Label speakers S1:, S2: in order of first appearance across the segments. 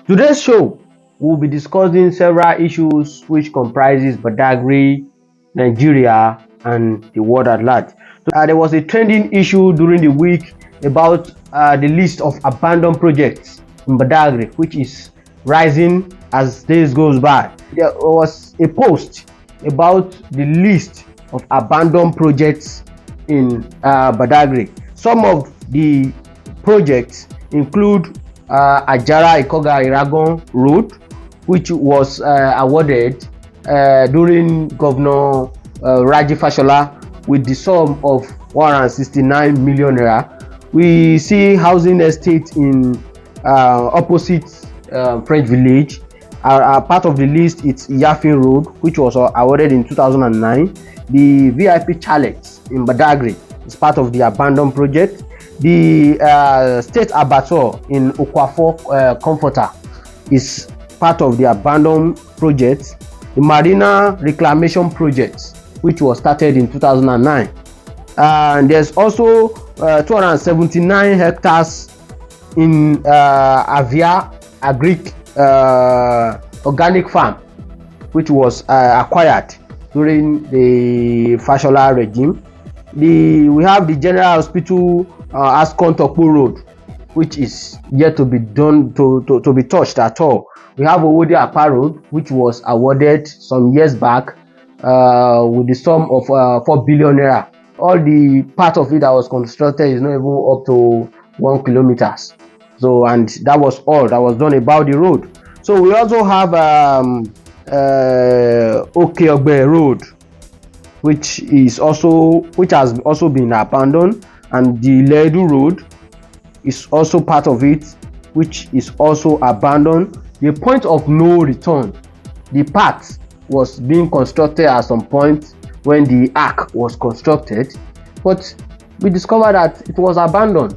S1: Today's show, we'll be discussing several issues which comprises Badagry, Nigeria, and the world at large. There was a trending issue during the week about the list of abandoned projects in Badagry, which is rising as days goes by. There was a post about the list of abandoned projects in Badagry. Some of the projects include Ajara Ikoga Iragon Road, which was awarded during Governor Raji Fashola with the sum of 169 million naira. We see housing estate in opposite French Village. Part of the list is Yafin Road, which was awarded in 2009. The VIP Chalet in Badagry is part of the abandoned project. The State Abattoir in Okwafo Comforter is part of the abandoned project. The Marina Reclamation Project, which was started in 2009. And there's also 279 hectares in Avia Agric Organic Farm, which was acquired during the Fashola regime. We have the General Hospital Ascon Tokpo Road, which is yet to be done to be touched at all. We have Owode Apa Road, which was awarded some years back with the sum of 4 billion naira. All the part of it that was constructed is not even up to 1 kilometer. So, and that was all that was done about the road. So we also have Okeogbe Road, which has also been abandoned, and the Ledu Road is also part of it, which is also abandoned. The point of no return, the path was being constructed at some point when the arc was constructed, but we discovered that it was abandoned.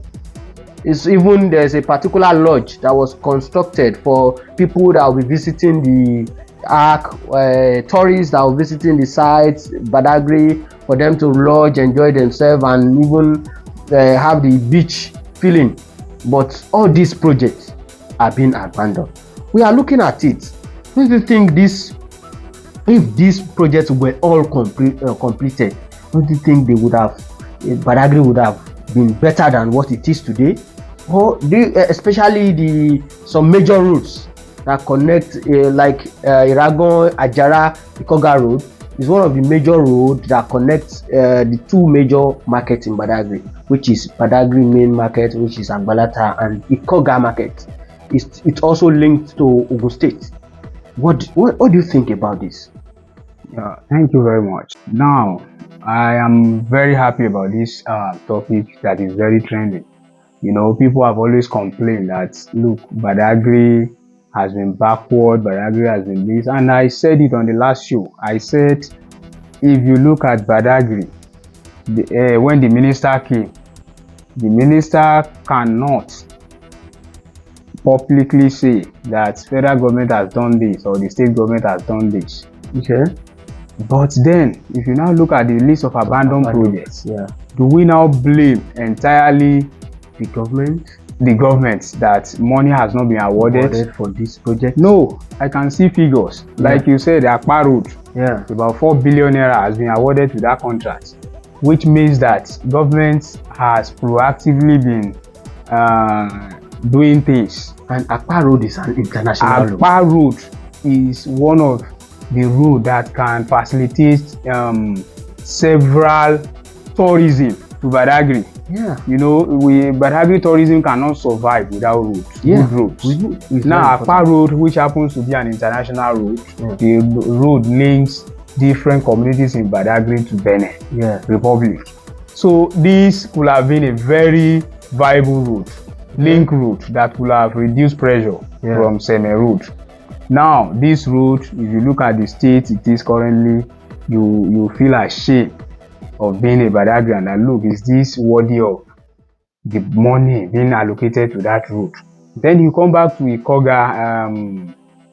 S1: There's a particular lodge that was constructed for people that will be visiting the arc, tourists that will be visiting the sites, Badagry, for them to lodge, enjoy themselves, and even have the beach feeling. But all these projects are being abandoned. We are looking at it. Don't you think if these projects were all completed, don't you think Badagry would have been better than what it is today? Or especially some major routes that connect, like Iragon, Ajara, Ikoga Road is one of the major roads that connects the two major markets in Badagry, which is Badagry main market, which is Agbalata, and Ikoga market. It's also linked to Ogun State. What do you think about this?
S2: Thank you very much. Now, I am very happy about this topic that is very trending. You know, people have always complained that, look, Badagry has been backward, Badagry has been this, and I said it on the last show. I said, if you look at Badagry, when the minister came, the minister cannot publicly say that federal government has done this or the state government has done this.
S1: Okay.
S2: But then, if you now look at the list of abandoned projects, do we now blame entirely
S1: the government
S2: that money has not been awarded
S1: for this project?
S2: No, I can see figures. Like you said, the Akpa Road, about 4 billion naira has been awarded to that contract, which means that government has proactively been doing things.
S1: And Akpa Road is an international road.
S2: Akpa Road is one of the roads that can facilitate several tourism to Badagry. You know, Badagry tourism cannot survive without roads, good roads. Now, Akpa Road, which happens to be an international road, the road links different communities in Badagry to Benin Republic. So this could have been a very viable route, link route that could have reduced pressure from Seme Road. Now, this road, if you look at the state it is currently, you feel ashamed of being a Badagry, and look, is this worthy of the money being allocated to that road? Then you come back to Ikoga,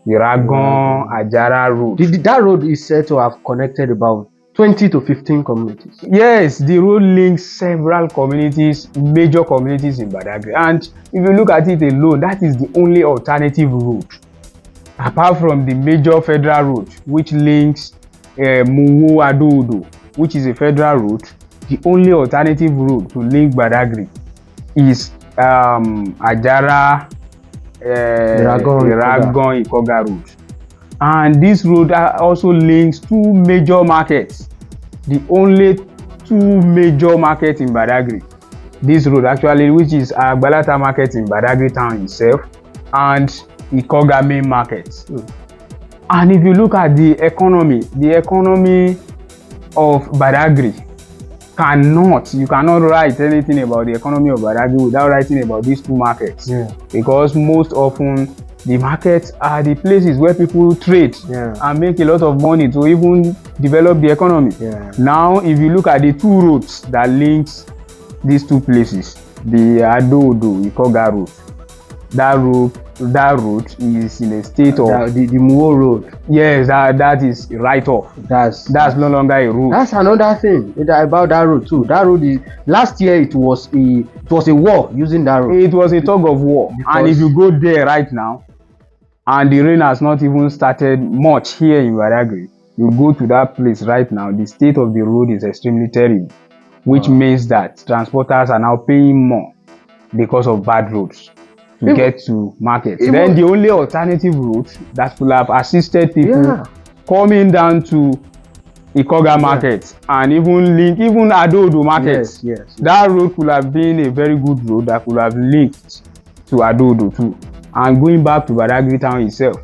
S2: Iragon, Ajara road.
S1: That road is said to have connected about 20 to 15 communities.
S2: Yes, the road links several communities, major communities in Badagry. And if you look at it alone, that is the only alternative route. Apart from the major federal route, which links Muwu-Adodo, which is a federal route, the only alternative route to link Badagry is Ajara, Iragon-Ikoga route. And this road also links two major markets, the only two major markets in Badagry. This road actually, which is Agbalata market in Badagry town itself and Ikoga main market. And if you look at the economy of Badagry, you cannot write anything about the economy of Badagry without writing about these two markets. Because most often the markets are the places where people trade and make a lot of money to even develop the economy. Now, if you look at the two roads that links these two places, the Adodo-Ikoga route, that route is in a state of
S1: the Muwu road.
S2: Yes, that is right off. That's no longer a road.
S1: That's another thing about that road too. That road is, last year it was a war using that road.
S2: It was a tug of war. And if you go there right now, and the rain has not even started much here in Badagry, you go to that place right now, the state of the road is extremely terrible, which means that transporters are now paying more because of bad roads to get to markets. Then the only alternative route that could have assisted people coming down to Ikoga market and even Adodo market. That road could have been a very good road that could have linked to Adodo too. And going back to Badagry town itself,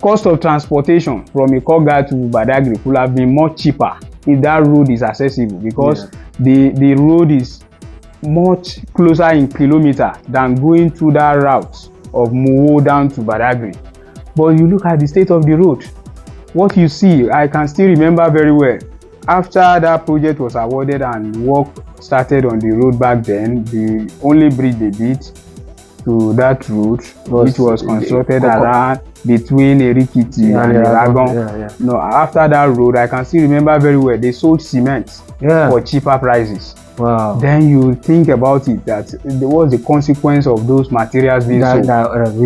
S2: cost of transportation from Ikoga to Badagry could have been much cheaper if that road is accessible, because the road is much closer in kilometer than going through that route of Muwu down to Badagry. But you look at the state of the road, what you see, I can still remember very well. After that project was awarded and work started on the road back then, the only bridge they did to that route, which was constructed around between Erikiti and Iragon. No, after that road, I can still remember very well, they sold cement for cheaper prices. Then you think about it, that what's the consequence of those materials being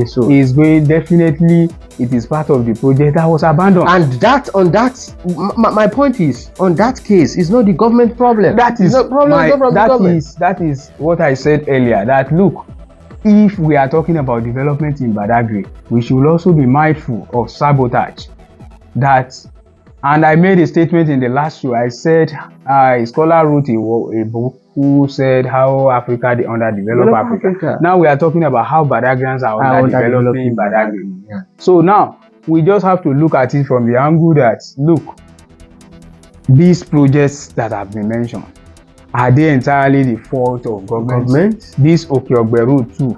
S2: sold? Is going, definitely it is part of the project that was abandoned.
S1: And my point is, on that case, it's not the government problem.
S2: That is what I said earlier, that look, if we are talking about development in Badagry, we should also be mindful of sabotage. And I made a statement in the last show. I said a scholar wrote a book who said how Africa, the underdeveloped Africa. Now we are talking about how Badagrians are underdeveloping in Badagry. So now we just have to look at it from the angle that, look, these projects that have been mentioned, are they entirely the fault of government? This Okeogbe road too,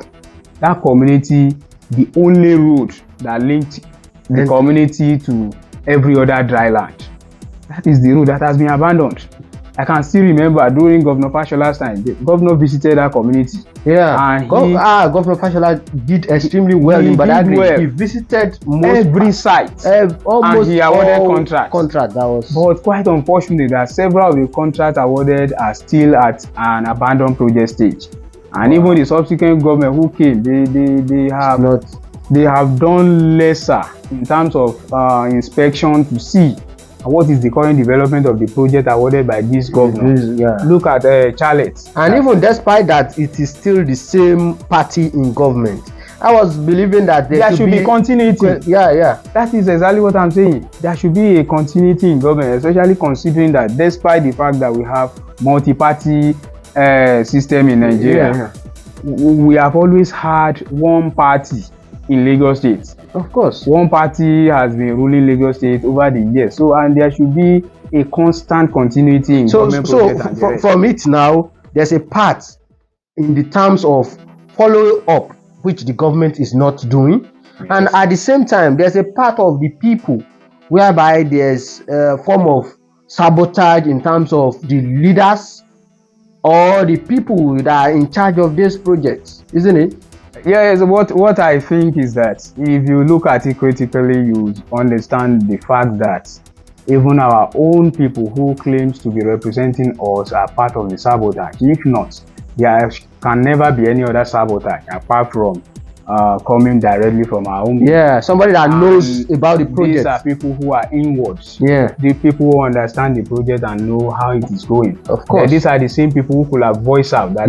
S2: that community, the only road that linked the community to every other dry land, that is the road that has been abandoned. I can still remember during Governor Fashola's time, the governor visited that community. And
S1: Governor Fashola did extremely well in Badagry. He visited
S2: every site,
S1: almost,
S2: and he awarded contracts.
S1: But
S2: quite unfortunate that several of the contracts awarded are still at an abandoned project stage. And even the subsequent government who came, they have done lesser in terms of inspection to see what is the current development of the project awarded by this governor. Look at Charlotte.
S1: And even despite that, it is still the same party in government. I was believing that
S2: there should be continuity. That is exactly what I'm saying. There should be a continuity in government, especially considering that despite the fact that we have multi-party system in Nigeria, we have always had one party in Lagos State.
S1: Of course,
S2: one party has been ruling Lagos State over the years. So, and there should be a constant continuity in government projects.
S1: So from it now, there's a part in the terms of follow up, which the government is not doing, and at the same time, there's a part of the people whereby there's a form of sabotage in terms of the leaders or the people that are in charge of these projects, isn't it?
S2: Yes, what I think is that if you look at it critically, you understand the fact that even our own people who claims to be representing us are part of the sabotage. If not, there can never be any other sabotage apart from coming directly from our own.
S1: Yeah, somebody that knows about the project.
S2: These are people who are inwards.
S1: Yeah,
S2: the people who understand the project and know how it is going.
S1: Of course.
S2: These are the same people who could have voiced out that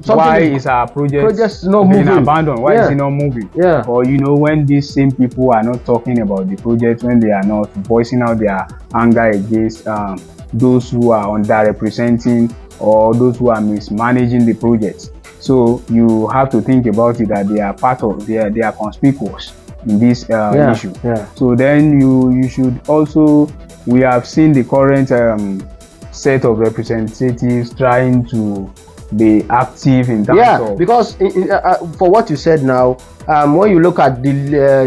S2: why is our project
S1: not
S2: being
S1: moving?
S2: Abandoned? Why is it not moving?
S1: Yeah.
S2: Or when these same people are not talking about the project, when they are not voicing out their anger against those who are underrepresenting or those who are mismanaging the project. So you have to think about it that they are part of, they are conspicuous in this issue.
S1: Yeah.
S2: So then you should also, we have seen the current set of representatives trying to be active in terms of,
S1: because for what you said now, when you look at the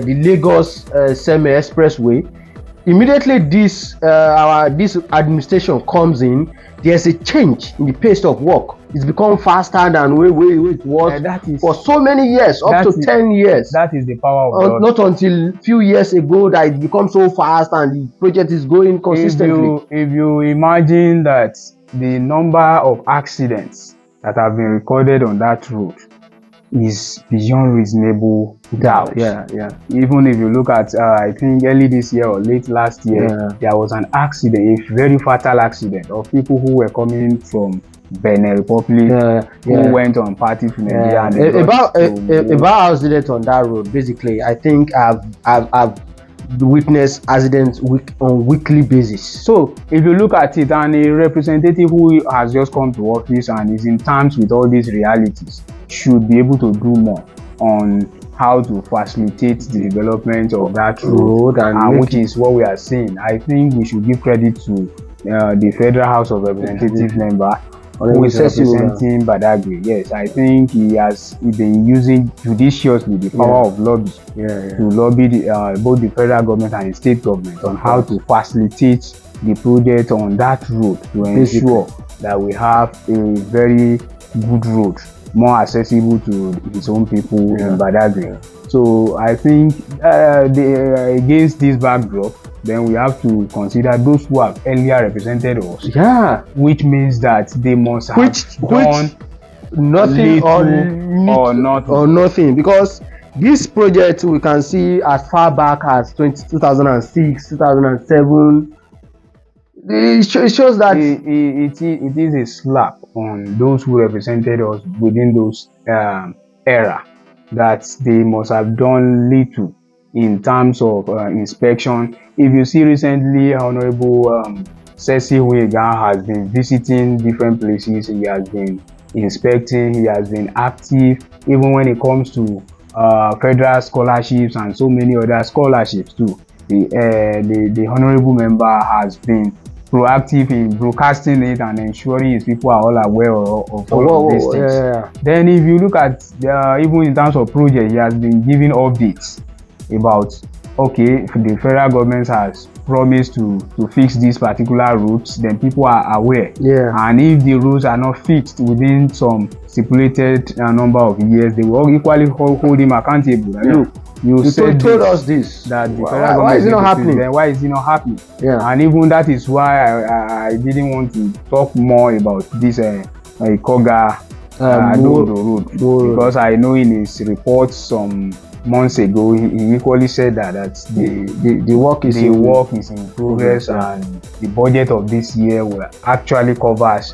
S1: Lagos Seme Expressway, immediately this administration comes in, there's a change in the pace of work. It's become faster than where it was for so many years, up to 10 years.
S2: That is the power of God.
S1: Not until a few years ago that it becomes so fast and the project is going consistently.
S2: If you imagine that the number of accidents that have been recorded on that road is beyond reasonable doubt.
S1: Yeah.
S2: Even if you look at, I think early this year or late last year, there was an accident, a very fatal accident of people who were coming from Benin Republic, who went on party to Nigeria.
S1: About accidents on that road, basically, I think I've witnessed accidents on weekly basis.
S2: So if you look at it, and a representative who has just come to office and is in terms with all these realities should be able to do more on how to facilitate the development of that road, and which is what we are seeing. I think we should give credit to the Federal House of Representatives member who is representing Badagry. Yes, I think he has been using judiciously the power of lobby to lobby both the federal government and the state government on how to facilitate the project on that road to ensure that we have a very good road, more accessible to his own people in Badagry. So I think against this backdrop, then we have to consider those who have earlier represented us. Which means that they must have done
S1: nothing or nothing, because this project we can see as far back as 2006, 2007. It shows that
S2: it is a slap on those who represented us within those era, that they must have done little in terms of inspection. If you see recently, Honorable Ceci Huiga has been visiting different places. He has been inspecting, he has been active, even when it comes to federal scholarships and so many other scholarships too. The honorable member has been proactive in broadcasting it and ensuring his people are all aware of all of these things. Then if you look at even in terms of project, he has been giving updates about, okay, the federal government has promised to fix these particular routes, then people are aware. And if the roads are not fixed within some stipulated number of years, they will equally hold him accountable. Look, you
S1: told us this,
S2: that the federal government, why is it not happening? Then why is it not happening? And even that is why I didn't want to talk more about this Koga road, because I know in his report some months ago he equally said that the work is in progress, and the budget of this year will actually covers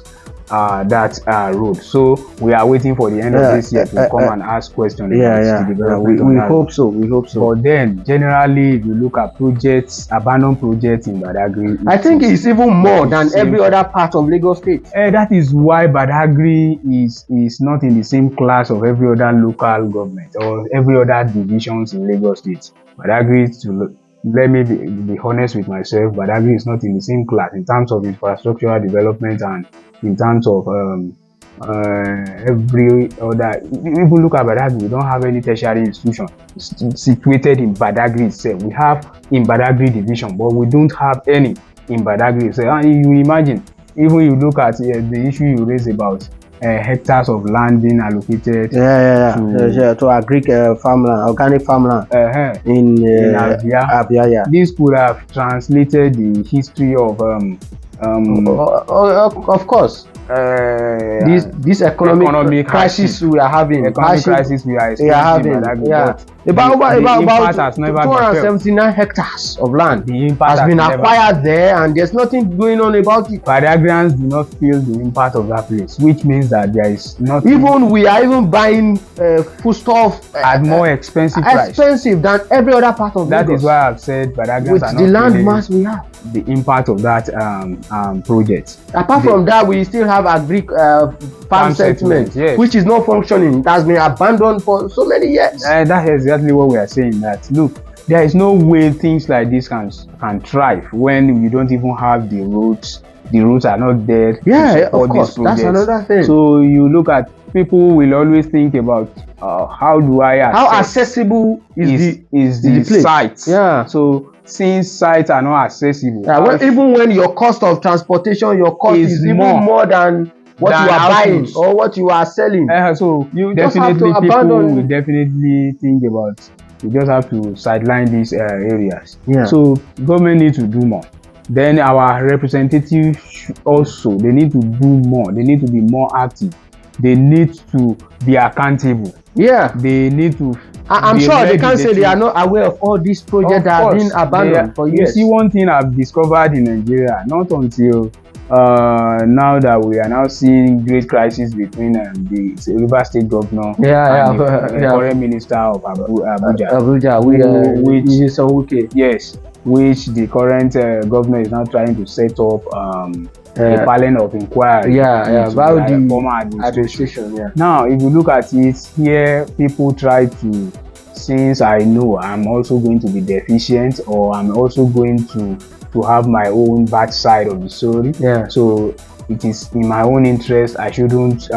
S2: that road. So we are waiting for the end of this year to come and ask questions. The development.
S1: We hope so.
S2: But then generally, if you look at projects, abandoned projects in Badagry,
S1: I think it's even more than every other part of Lagos State.
S2: That is why Badagry is not in the same class of every other local government or every other divisions in Lagos State. Badagry, let me be honest with myself, Badagry is not in the same class in terms of infrastructural development and in terms of every other. If you look at Badagry, we don't have any tertiary institution situated in Badagry itself. We have in Badagry division, but we don't have any in Badagri. So you imagine, even you look at the issue you raised about hectares of land being allocated
S1: to agric farmland, organic farmland in
S2: Abia.
S1: Yeah.
S2: This could have translated the history of
S1: course. This economic crisis we are having,
S2: crisis we are experiencing.
S1: About 279 hectares of land has been acquired there, and there's nothing going on about it.
S2: Badagrians do not feel the impact of that place, which means that there is not.
S1: We are even buying foodstuff
S2: at more expensive
S1: than every other part of
S2: that.
S1: Lagos.
S2: Is why I've said Badagrians
S1: with
S2: are not
S1: the land mass we have.
S2: The impact of that project.
S1: Apart from that, we still have agric farm settlement, yes, which is not functioning. It has been abandoned for so many years.
S2: That's exactly what we are saying. That look, there is no way things like this can thrive when you don't even have the roads. The roads are not there.
S1: Yeah, of course. That's another thing.
S2: So you look at, people will always think about how
S1: accessible is the
S2: site.
S1: Yeah.
S2: So since sites are not accessible,
S1: even when your cost of transportation, your cost is even more than what you are buying or what you are selling.
S2: So you definitely, people will definitely think about, you just have to sideline these areas.
S1: Yeah.
S2: So government needs to do more. Then our representatives also, they need to do more. They need to be more active. They need to be accountable.
S1: Yeah.
S2: They need to.
S1: I'm sure they can't say they are not aware of all these projects that have been abandoned for years.
S2: You see, one thing I've discovered in Nigeria, not until now that we are now seeing great crisis between the River State governor and the current minister of Abuja,
S1: Dovoeke.
S2: Yes, which the current governor is now trying to set up a panel of inquiry
S1: about the
S2: former administration.
S1: Yeah.
S2: Now, if you look at it here, people try to, since I know I'm also going to be deficient, or I'm also going to have my own bad side of the story.
S1: Yeah.
S2: So it is in my own interest. I shouldn't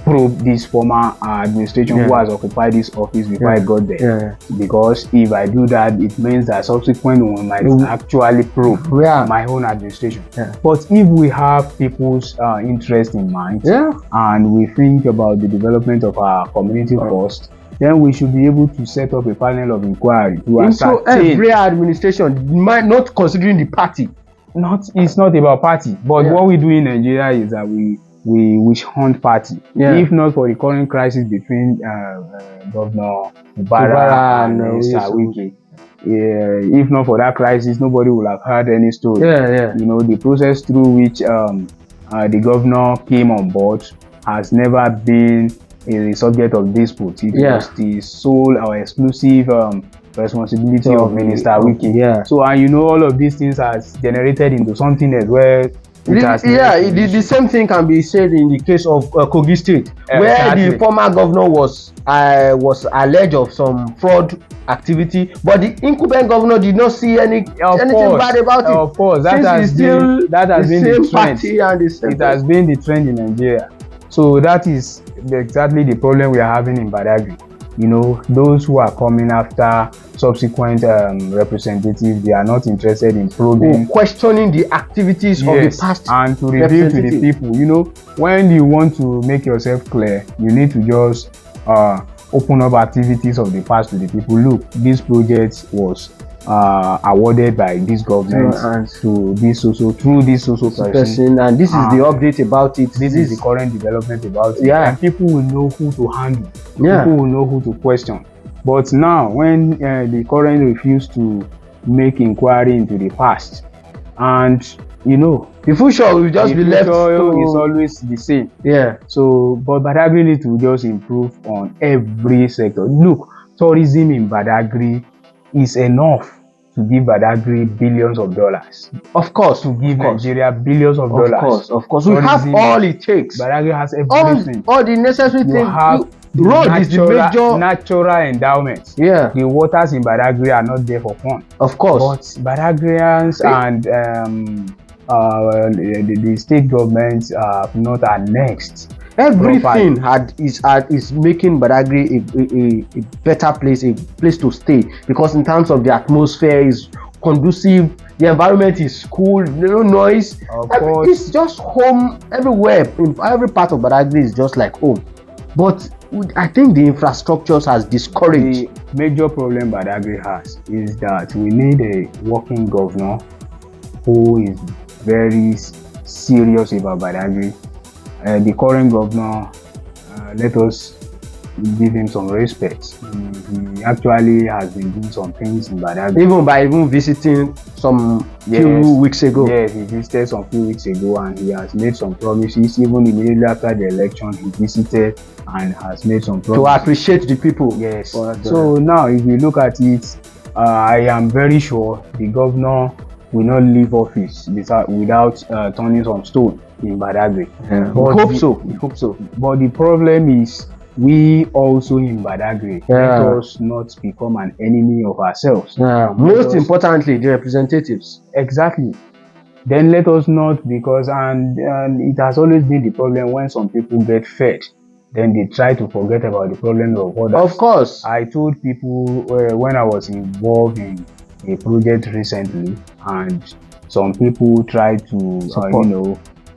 S2: probe this former administration who has occupied this office before I got there. Because if I do that, it means that subsequent one might actually probe my own administration. But if we have people's interest in mind, and we think about the development of our community first, then we should be able to set up a panel of inquiry to ascertain
S1: every administration, not considering the party.
S2: It's not about party, but what we do in Nigeria is that we witch hunt party. If not for the current crisis between Governor Mubarak and Dovoeke, if not for that crisis, nobody would have heard any story. You know, the process through which the governor came on board has never been a subject of dispute. It was the sole or exclusive responsibility of Minister Dovoeke. So, and you know, all of these things has generated into something as well.
S1: The same thing can be said in the case of Kogi State, where the former governor was alleged of some fraud activity, but the incumbent governor did not see anything bad about it.
S2: Of course, that has been the trend. It has been the trend in Nigeria. So that is exactly the problem we are having in Badagry. You know, those who are coming after subsequent representatives, they are not interested in probing,
S1: questioning the activities of the past,
S2: and to reveal to the people. You know, when you want to make yourself clear, you need to just open up activities of the past to the people. Look, this project was awarded by this government to this through this person,
S1: and this is the update about it.
S2: This is the current development about it, and people will know who to handle. People will know who to question. But now, when the current refuse to make inquiry into the past, and you know,
S1: the future will just be left.
S2: It's always the same. So, but Badagry needs to just improve on every sector. Look, tourism in Badagry is enough to give Badagry billions of dollars.
S1: Of course,
S2: to give Nigeria billions of dollars.
S1: Of course. We have all it takes.
S2: Badagry has everything.
S1: All the necessary things.
S2: Road is the major natural endowment.
S1: The
S2: waters in Badagry are not there for fun.
S1: Of course.
S2: But Badagrians and the state governments have not annexed.
S1: Everything is making Badagry a better place, a place to stay, because in terms of the atmosphere is conducive. The environment is cool, no noise.
S2: Of course.
S1: It's just home everywhere. In every part of Badagry is just like home. But I think the infrastructures has discouraged.
S2: The major problem Badagry has is that we need a working governor who is very serious about Badagry. The current governor, let us give him some respect. He actually has been doing some things in Badagry.
S1: Even by visiting some few weeks ago.
S2: Yes, he visited some few weeks ago and he has made some promises. Even immediately after the election, he visited and has made some promises.
S1: To appreciate the people.
S2: Yes. So now, if you look at it, I am very sure the governor will not leave office without turning some stone in Badagry.
S1: We hope so.
S2: But the problem is, we also in Badagry, let us not become an enemy of ourselves.
S1: Most importantly, the representatives.
S2: Exactly. Then let us not, because and it has always been the problem when some people get fed, then they try to forget about the problems of others.
S1: Of course.
S2: I told people when I was involved in a project recently, and some people tried to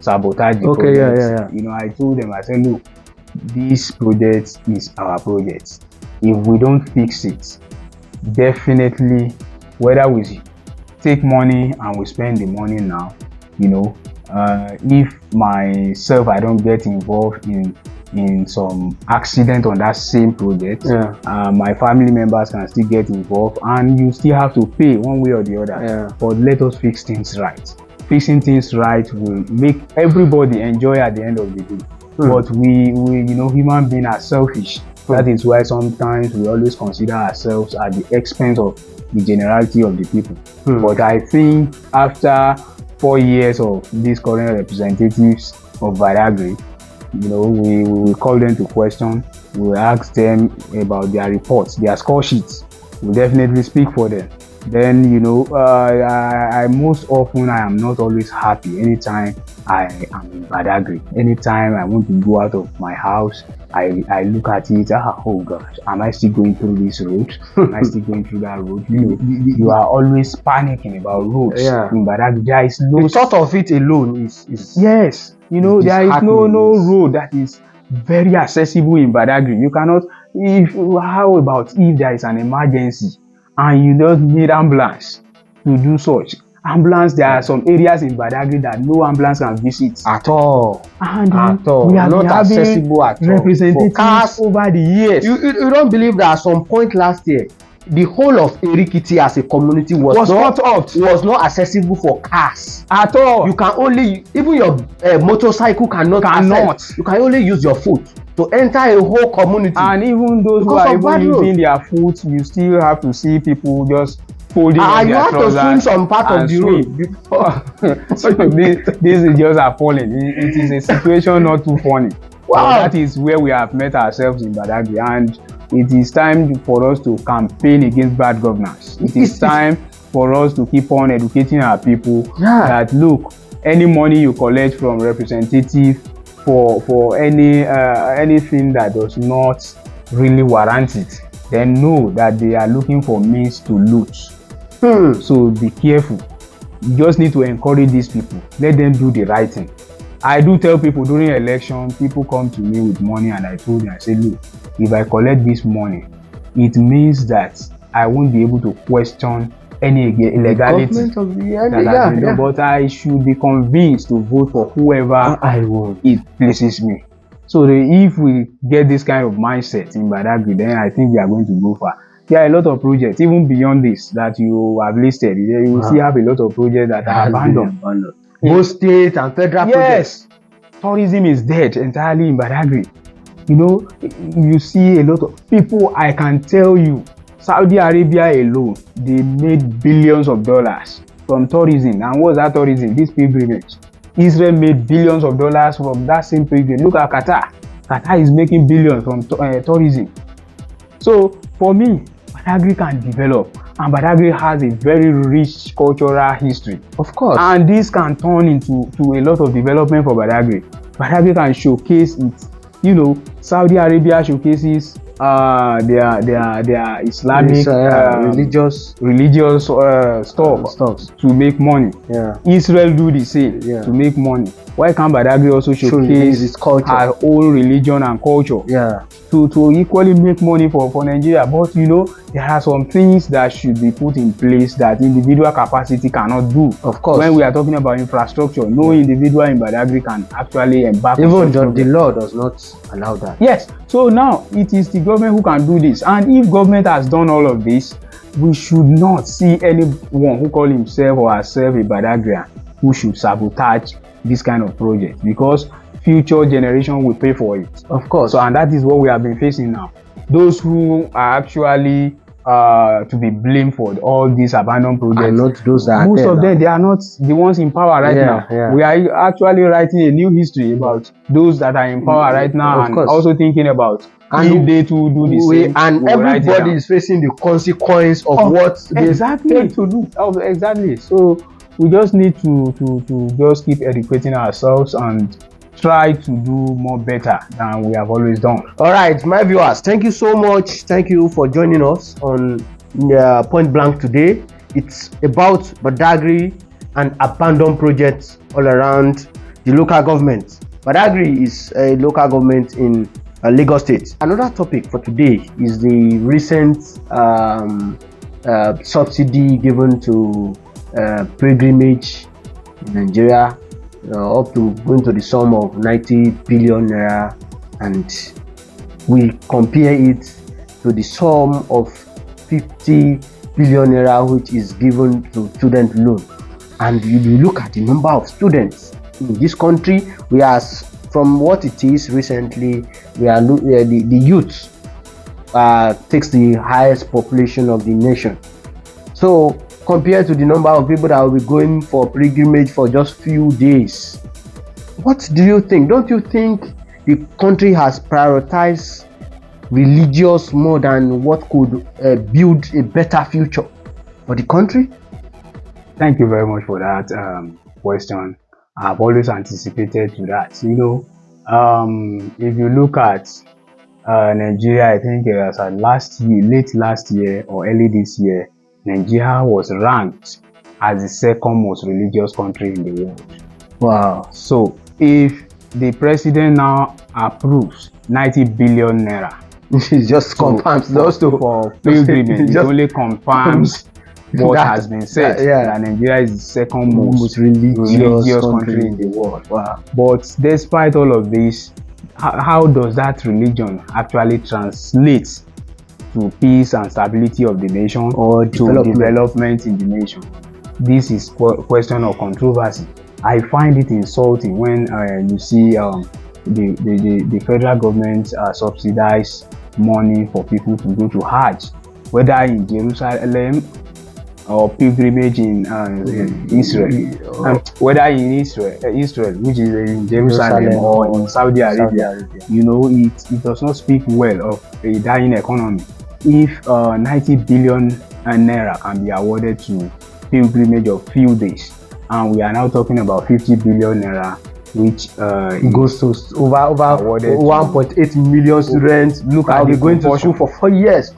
S2: sabotage the project. I told them, I said, look, this project is our project. If we don't fix it, definitely, whether we take money and we spend the money now, if myself I don't get involved in some accident on that same project, my family members can still get involved and you still have to pay one way or the other. But let us fix things right. Fixing things right will make everybody enjoy at the end of the day. But we human beings are selfish. That is why sometimes we always consider ourselves at the expense of the generality of the people. But I think after 4 years of these current representatives of Badagry, we will call them to question. We will ask them about their reports, their score sheets. We'll definitely speak for them. Then I most often I am not always happy anytime I am in Badagry. Anytime I want to go out of my house, I look at it. Oh gosh, am I still going through this road? Am I still going through that road? You are always panicking about roads in Badagry. There is no.
S1: The thought of it alone is
S2: yes. There is no road that is very accessible in Badagry. You cannot. How about if there is an emergency and you don't need ambulance to do such? Ambulance, there are some areas in Badagry that no ambulance can visit
S1: at all.
S2: And
S1: at all.
S2: We have
S1: not accessible at all.
S2: Representatives for cars over the years.
S1: You don't believe that at some point last year, the whole of Erikiti as a community was not accessible for cars
S2: at all.
S1: You can only, even your motorcycle cannot. You can only use your foot to enter a whole community.
S2: And even those who are even using their foot, you still have to see people just folding on their trousers.
S1: You have to swim some part of the road before.
S2: So this is just appalling. It is a situation not too funny. Wow. So that is where we have met ourselves in Badagry, and it is time for us to campaign against bad governance. It is time for us to keep on educating our people that look, any money you collect from representative for anything that does not really warrant it, then know that they are looking for means to loot. So be careful. You just need to encourage these people. Let them do the right thing. I do tell people during election, people come to me with money and I told them, I say, look, if I collect this money, it means that I won't be able to question any illegality but I should be convinced to vote for whoever it pleases me. So if we get this kind of mindset in Badagry, then I think we are going to go far. There are a lot of projects, even beyond this, that you have listed. You will still have a lot of projects that are abandoned.
S1: Both state and federal projects.
S2: Tourism is dead entirely in Badagry. You see a lot of people. I can tell you, Saudi Arabia alone, they made billions of dollars from tourism. And what's that tourism? This pilgrimage. Israel made billions of dollars from that same pilgrimage. Look at Qatar. Qatar is making billions from tourism. So for me, Badagry can develop, and Badagry has a very rich cultural history.
S1: Of course.
S2: And this can turn into a lot of development for Badagry. Badagry can showcase it. Saudi Arabia showcases their Islamic religious stuff to make money. Israel do the same to make money. Why can't Badagry also showcase its culture, our own religion and culture, to equally make money for Nigeria? But you know, there are some things that should be put in place that individual capacity cannot do. Of course, when we are talking about infrastructure, no individual in Badagry can actually embark. Even the law does not allow that. Yes, so now it is the government who can do this, and if government has done all of this, we should not see anyone who call himself or herself a Badagrian who should sabotage this kind of project, because future generation will pay for it. Of course. So, and that is what we have been facing now. Those who are actually to be blamed for all these abandoned projects, and not those that most of them, they are not the ones in power right now. We are actually writing a new history about those that are in power right now, and also thinking about if they too do the same. And everybody is facing the consequence of what they failed to do. Exactly. So we just need to just keep educating ourselves and try to do more better than we have always done. All right, my viewers, thank you so much. Thank you for joining us on Point Blank today. It's about Badagry and abandoned projects all around the local government. Badagry is a local government in Lagos State. Another topic for today is the recent subsidy given to pilgrimage in Nigeria, up to going to the sum of 90 billion naira, and we compare it to the sum of 50 billion naira which is given to student loan. And you look at the number of students in this country, we are, from what it is recently, we are the youth takes the highest population of the nation. So compared to the number of people that will be going for pilgrimage for just few days, what do you think? Don't you think the country has prioritized religious more than what could build a better future for the country? Thank you very much for that question. I've always anticipated to that. You know, if you look at Nigeria, I think it was late last year or early this year, Nigeria was ranked as the second most religious country in the world. Wow. So if the president now approves 90 billion naira, it just confirms those two for pilgrimage. It only confirms what has been said, that Nigeria is the second most religious country in the world. Wow. But despite all of this, how does that religion actually translate to peace and stability of the nation, or to development in the nation? This is question of controversy. I find it insulting when you see the federal government subsidize money for people to go to Hajj, whether in Jerusalem or pilgrimage in Israel, and whether in Israel, which is in Jerusalem, or in Saudi Arabia. You know, it does not speak well of a dying economy. If 90 billion naira can be awarded to pilgrimage of few days, and we are now talking about 50 billion naira, which goes to over 1.8 million students. Look at the going to school for 5 years.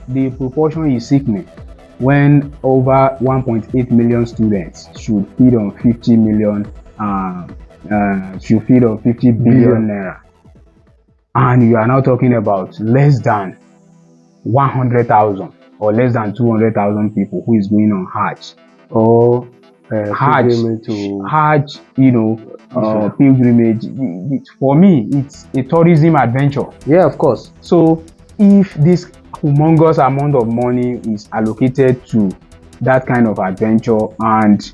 S2: The proportion is sickening, when over 1.8 million students should feed on 50 billion naira, and you are now talking about less than 100,000 or less than 200,000 people who is going on Hajj, or Hajj, you know, pilgrimage. For me, it's a tourism adventure. Yeah, of course. So if this humongous amount of money is allocated to that kind of adventure, and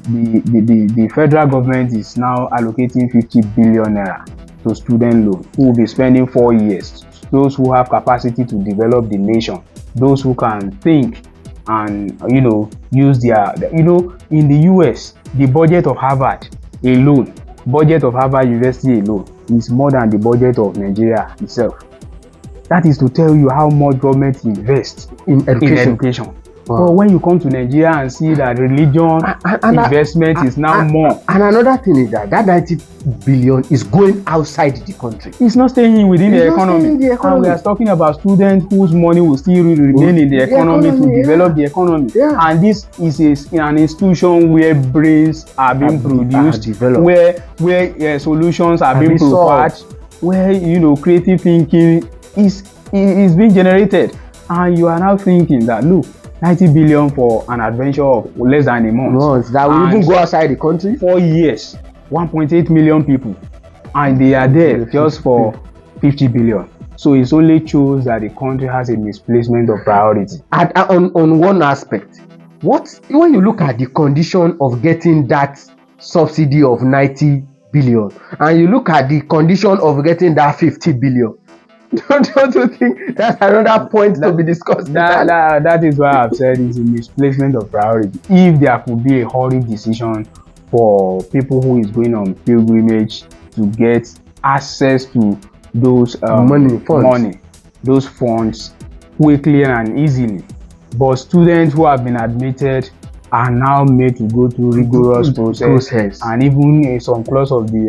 S2: the federal government is now allocating 50 billion naira to student loan, who will be spending 4 years, those who have capacity to develop the nation, those who can think and, you know, use their, you know, in the US, the budget of Harvard alone, budget of Harvard University alone is more than the budget of Nigeria itself. That is to tell you how much government invests in education. But when you come to Nigeria and see that religion investment is now more.
S1: And another thing is that 90 billion is going outside the country.
S2: It's not staying within the economy. And we are talking about students whose money will still remain in the economy to develop the economy. And this is an institution where brains are being produced, where solutions are being prepared, where creative thinking is being generated. And you are now thinking that, look, 90 billion for an adventure of less than a month.
S1: That will even go outside the country.
S2: 4 years, 1.8 million people, and they are there just for 50 billion. So it only shows that the country has a misplacement of priority.
S1: On one aspect, when you look at the condition of getting that subsidy of 90 billion, and you look at the condition of getting that 50 billion, don't you think that's another point to be discussed?
S2: That is why I've said it's a misplacement of priority. If there could be a hurried decision for people who is going on pilgrimage to get access to those those funds quickly and easily, but students who have been admitted are now made to go through rigorous process, and even in some clause of the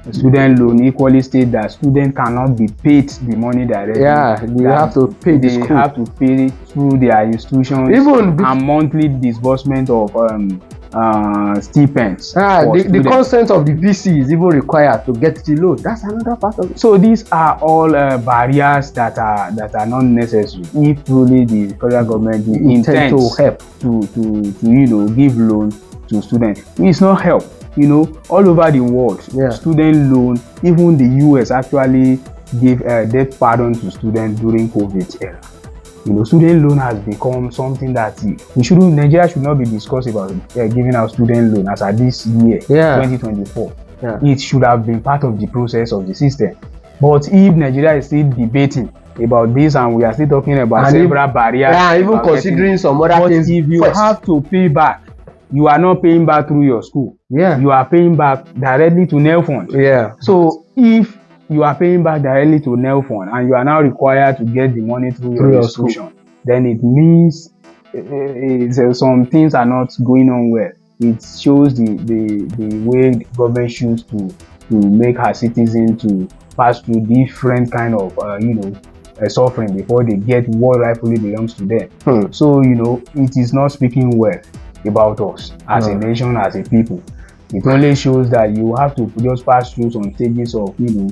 S2: student loan equally state that students cannot be paid the money directly.
S1: They have to pay the school.
S2: They have to pay through their institutions, even and monthly disbursement of stipends.
S1: The consent of the VC is even required to get the loan. That's another part of it.
S2: So these are all barriers that are not necessary if truly the federal government intends
S1: to help
S2: to give loan to students. It's not help. All over the world, student loan, even the US actually gave debt pardon to students during COVID era. Student loan has become something that Nigeria should not be discussing about giving out student loan as at this year, 2024. It should have been part of the process of the system. But if Nigeria is still debating about this and we are still talking about several barriers,
S1: even considering some other things,
S2: if you have to pay back, you are not paying back through your school. You are paying back directly to NEL fund. So if you are paying back directly to NEL fund and you are now required to get the money through your institution, then it means some things are not going on well. It shows the way the government chooses to make her citizens to pass through different kind of suffering before they get what rightfully belongs to them. So it is not speaking well about us as a nation, as a people. It only shows that you have to just pass through some stages of being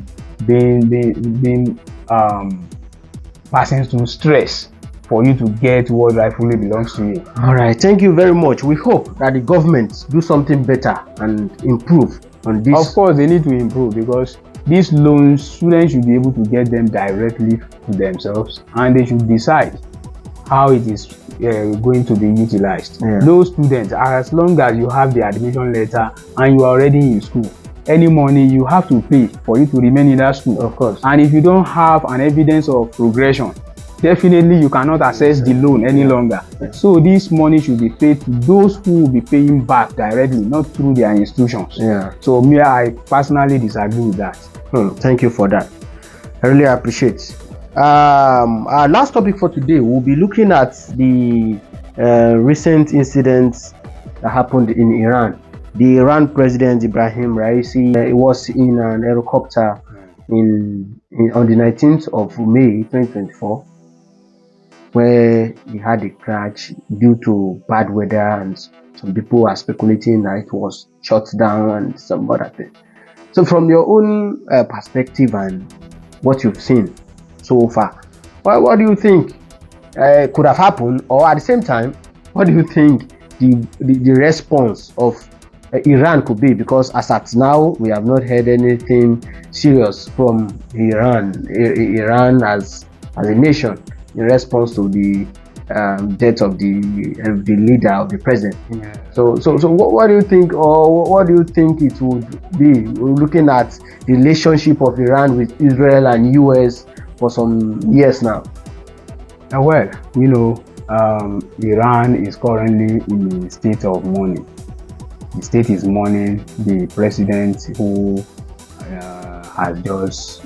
S2: passing through stress for you to get what rightfully belongs to you.
S1: All right, thank you very much. We hope that the government do something better and improve on this.
S2: Of course, they need to improve because these loans, students should be able to get them directly to themselves, and they should decide how it is going to be utilized. Those students, as long as you have the admission letter and you are already in school, any money you have to pay for you to remain in that school.
S1: Of course.
S2: And if you don't have an evidence of progression, definitely you cannot access the loan any longer. So this money should be paid to those who will be paying back directly, not through their institutions. So I personally disagree with that.
S1: Thank you for that. I really appreciate. Our last topic for today, we'll be looking at the recent incidents that happened in Iran. The Iran president Ibrahim Raisi was in an helicopter on the 19th of May 2024, where he had a crash due to bad weather, and some people are speculating that it was shut down and some other thing. So from your own perspective and what you've seen so far, what do you think could have happened, or at the same time, what do you think the response of Iran could be? Because as at now, we have not heard anything serious from Iran as a nation in response to the death of the leader, of the president. So what do you think, or what do you think it would be? We're looking at the relationship of Iran with Israel and US for some years now.
S2: Well, Iran is currently in a state of mourning. The state is mourning the president who has just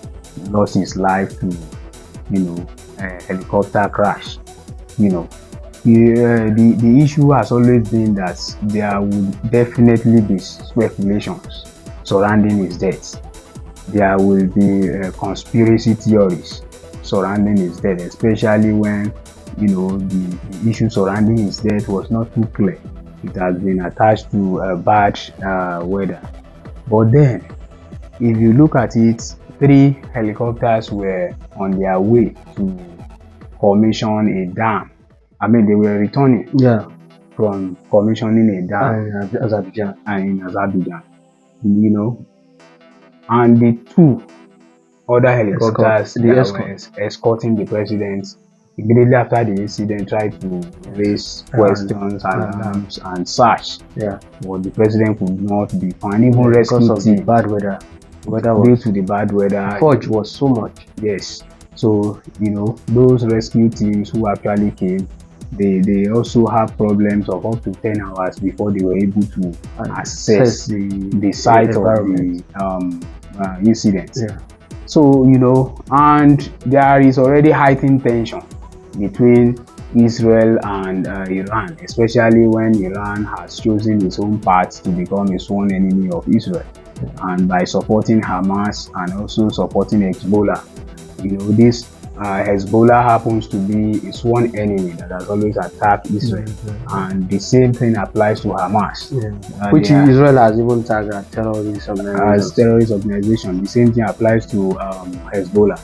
S2: lost his life to a helicopter crash. The issue has always been that there would definitely be speculations surrounding his death. There will be conspiracy theories surrounding his death, especially when the issue surrounding his death was not too clear. It has been attached to bad weather. But then, if you look at it, 3 helicopters were on their way to commission a dam. I mean, they were returning from commissioning a dam
S1: in Azerbaijan.
S2: And the 2 other helicopters that were escorting the president immediately after the incident tried to raise questions, alarms, and search. But the president could not be found. Even rescue
S1: because of the bad weather.
S2: Due to the bad weather,
S1: fudge was so much.
S2: Yes. So those rescue teams who actually came, they also have problems of up to 10 hours before they were able to assess the site of the incident. So and there is already heightened tension between Israel and Iran, especially when Iran has chosen its own path to become a sworn enemy of Israel, and by supporting Hamas and also supporting Hezbollah. This Hezbollah happens to be a sworn enemy that has always attacked Israel, and the same thing applies to Hamas,
S1: which Israel has even tagged as terrorist organization.
S2: The same thing applies to Hezbollah.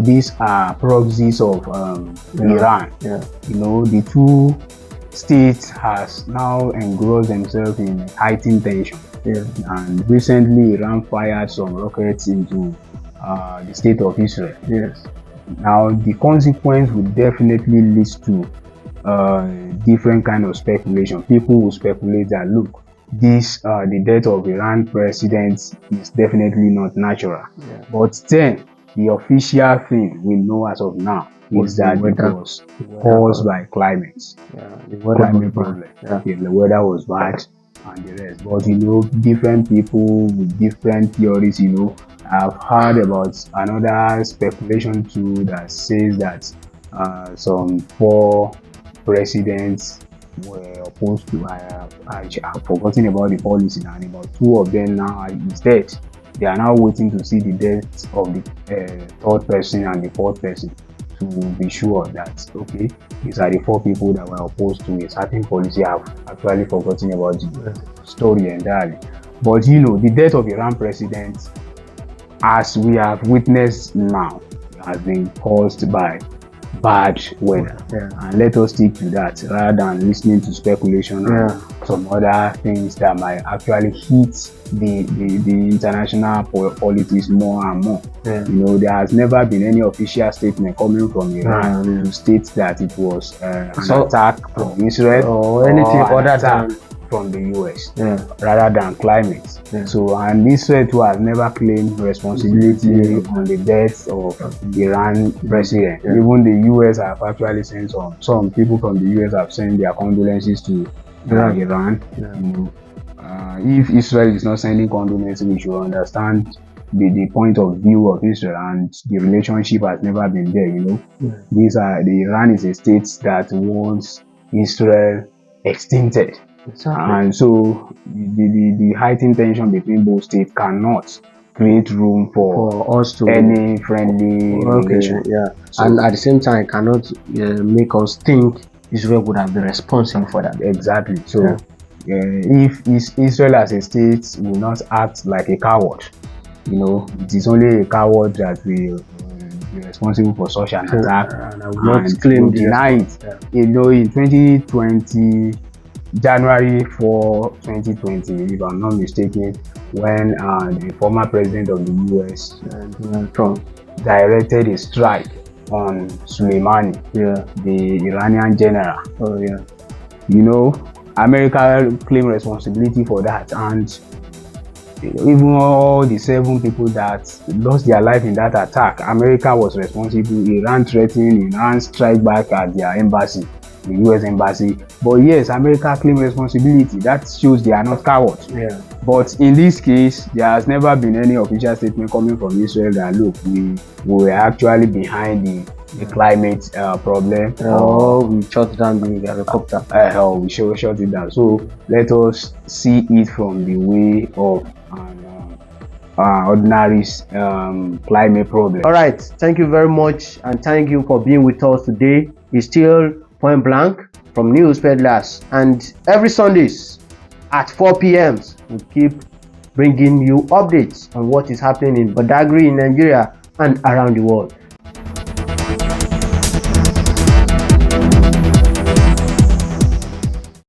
S2: These are proxies of Iran. The 2 states has now engrossed themselves in heightened tension. And recently Iran fired some rockets into the state of Israel. Now the consequence would definitely lead to different kind of speculation. People will speculate that look, the death of Iran president is definitely not natural. But then the official thing we know as of now is that it was caused by climate.
S1: The weather
S2: problem. The weather was bad and the rest. But different people with different theories. I've heard about another speculation too that says that some 4 presidents were opposed to. I've forgotten about the policy now, and about 2 of them now are dead. They are now waiting to see the death of the 3rd person and the 4th person to be sure that okay, these are the 4 people that were opposed to a certain policy. I've actually forgotten about the story entirely. But the death of Iran president, as we have witnessed now, has been caused by bad weather. And let us stick to that rather than listening to speculation and some other things that might actually hit the international politics more and more. There has never been any official statement coming from Iran to state that it was an attack from Israel
S1: or anything other than
S2: from the US, rather than climate. So, and Israel too has never claimed responsibility on the death of Iran president. Even the US have actually sent some people from the US have sent their condolences to Iran. If Israel is not sending condolences, we should understand the point of view of Israel, and the relationship has never been there. Iran is a state that wants Israel extincted. And so the heightened tension between both states cannot create room for us to any friendly relation.
S1: So, and at the same time cannot make us think Israel would have been responsible for that.
S2: Exactly. So if Israel as a state will not act like a coward, it is only a coward that will be responsible for such an attack,
S1: and I will not claim
S2: deny it. In 2020, January 4, 2020, if I'm not mistaken, when the former president of the US, Donald Trump, directed a strike on Soleimani, the Iranian general. America claimed responsibility for that, and even all the 7 people that lost their life in that attack, America was responsible. Iran threatened, Iran strike back at their embassy. the US embassy. But yes, America claims responsibility. That shows they are not cowards.
S1: Yeah.
S2: But in this case, there has never been any official statement coming from Israel that look, we were actually behind the climate problem.
S1: We shut down the helicopter.
S2: We shut it down. So let us see it from the way of ordinary climate problem.
S1: All right, thank you very much, and thank you for being with us today. It's still Point Blank from News Peddlers, and every Sundays at 4 p.m. we keep bringing you updates on what is happening in Badagry, in Nigeria, and around the world.